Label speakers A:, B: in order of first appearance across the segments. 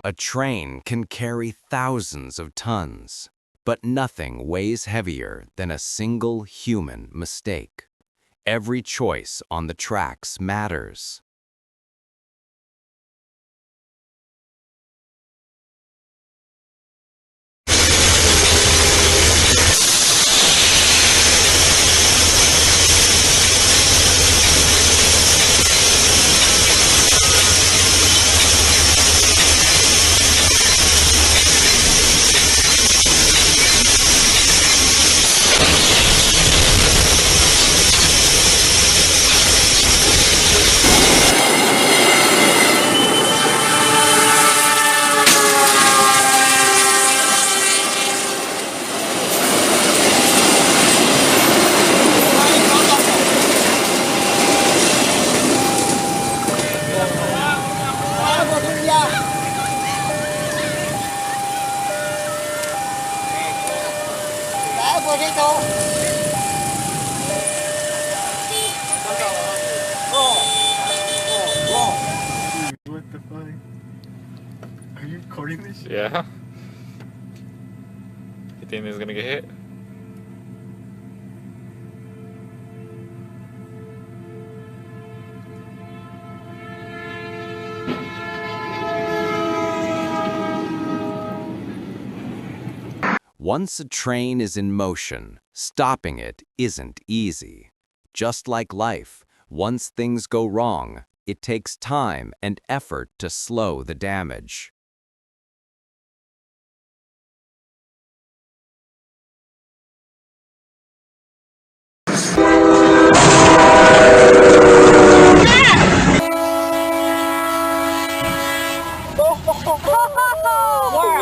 A: A train can carry thousands of tons, but nothing weighs heavier than a single human mistake. Every choice on the tracks matters.
B: What the fuck? Are you recording this shit?
C: Yeah. You think this is gonna get hit?
A: Once a train is in motion, stopping it isn't easy. Just like life, once things go wrong, it takes time and effort to slow the damage.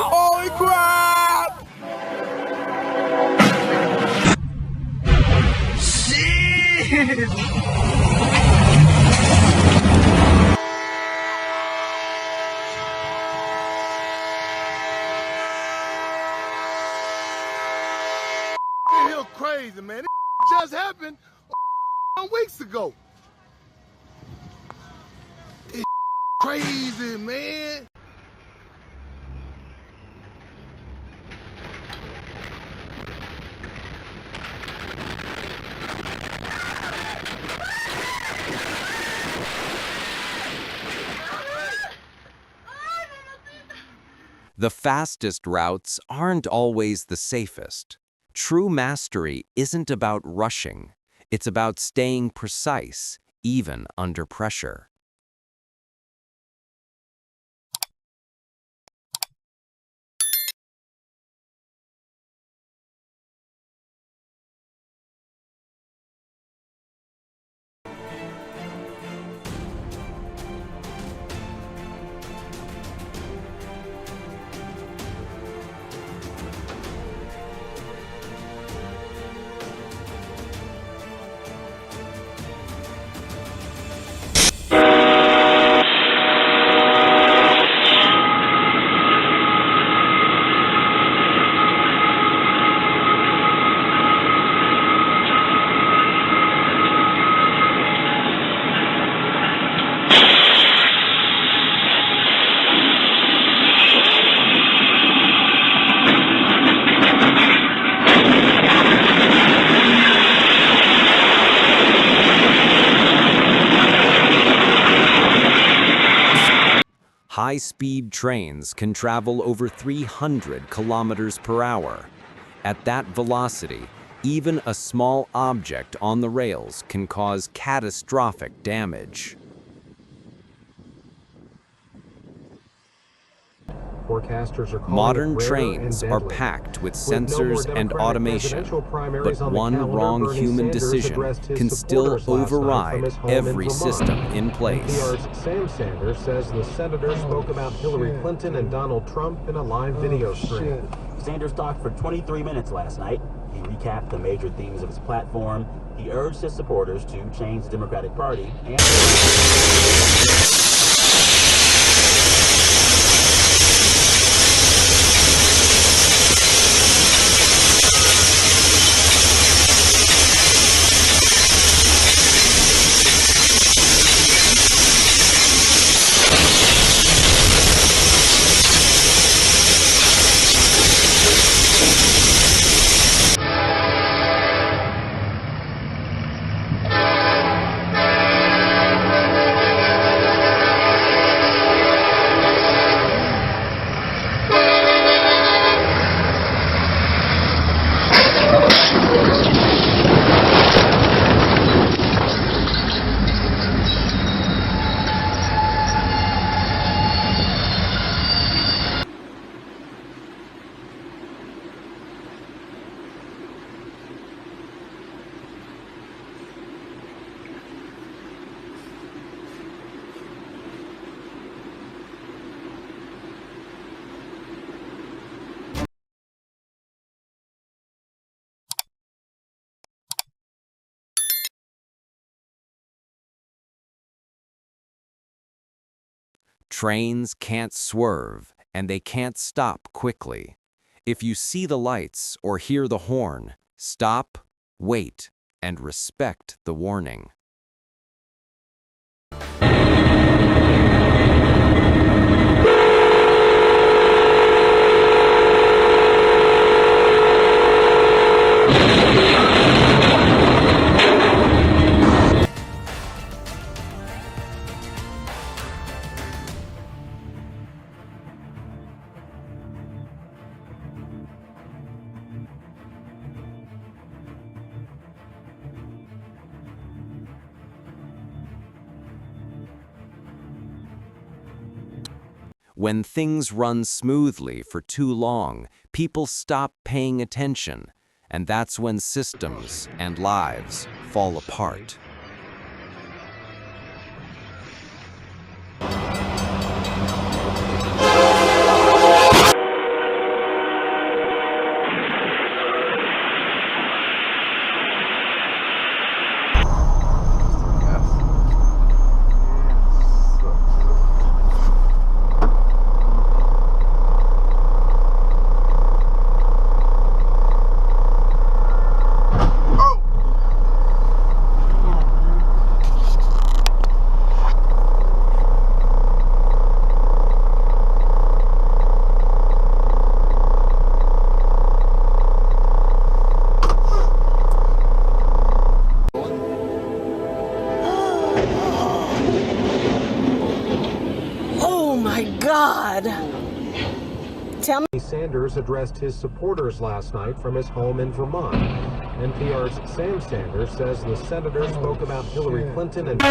B: Holy crap! Shit! You're crazy, man. This just happened weeks ago. It's crazy, man.
A: The fastest routes aren't always the safest. True mastery isn't about rushing. It's about staying precise, even under pressure. High-speed trains can travel over 300 kilometers per hour. At that velocity, even a small object on the rails can cause catastrophic damage.
D: Forecasters are calling
A: Modern
D: it rare
A: trains
D: and
A: are
D: deadly.
A: packed with
D: With no more
A: sensors and
D: Democratic
A: automation,
D: presidential primaries
A: but
D: on the
A: one
D: calendar,
A: wrong
D: Bernie
A: human
D: Sanders
A: decision
D: addressed his
A: can still
D: supporters last night from
A: override
D: his home in
A: every
D: Vermont.
A: system in place.
D: NPR's Sam Sanders says the senator spoke about Hillary Clinton and Donald Trump in a live video stream.
E: Sanders talked for 23 minutes last night. He recapped the major themes of his platform. He urged his supporters to change the Democratic Party and
A: Trains can't swerve, and they can't stop quickly. If you see the lights or hear the horn, stop, wait, and respect the warning. When things run smoothly for too long, people stop paying attention, and that's when systems and lives fall apart.
C: God! Tell me.
D: Sanders addressed his supporters last night from his home in Vermont. NPR's Sam Sanders says the senator spoke about Hillary Clinton and...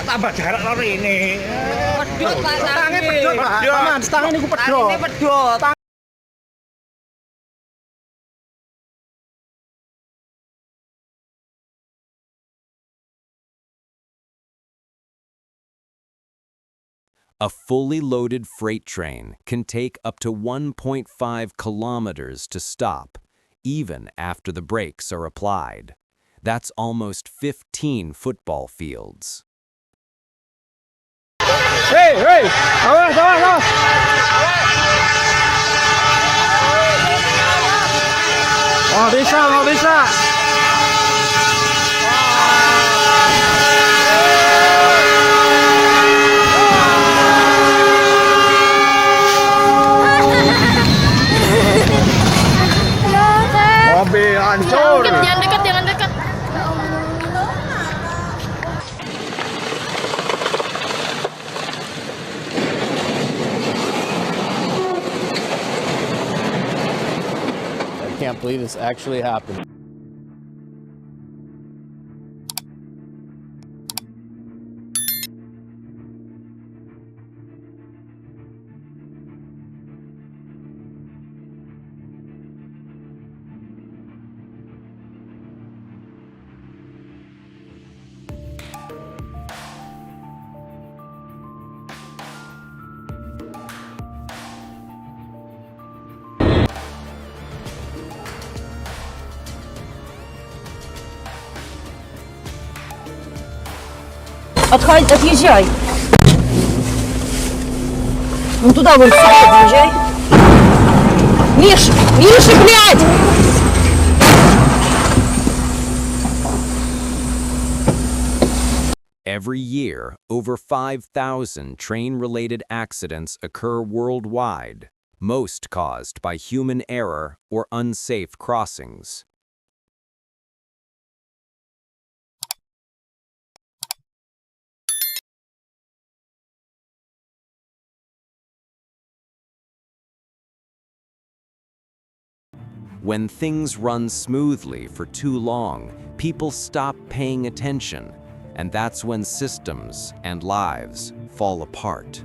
B: Tambah jarak lor ini.
C: Pedot Pak,
B: tangannya pedot, Pak. Paman, tangan niku pedot.
C: Ini pedot.
A: A fully loaded freight train can take up to 1.5 kilometers to stop, even after the brakes are applied. That's almost 15 football fields.
B: Hey, hey! Awas, awas, awas! Oh, bisa, oh, bisa! Mobil hancur!
C: Jangan dekat, jangan dekat.
F: I can't believe this actually happened.
C: Отъезжай. Ну туда вон отъезжай. Миш! Миша, блядь!
A: Every year, over 5,000 train-related accidents occur worldwide, most caused by human error or unsafe crossings. When things run smoothly for too long, people stop paying attention, and that's when systems and lives fall apart.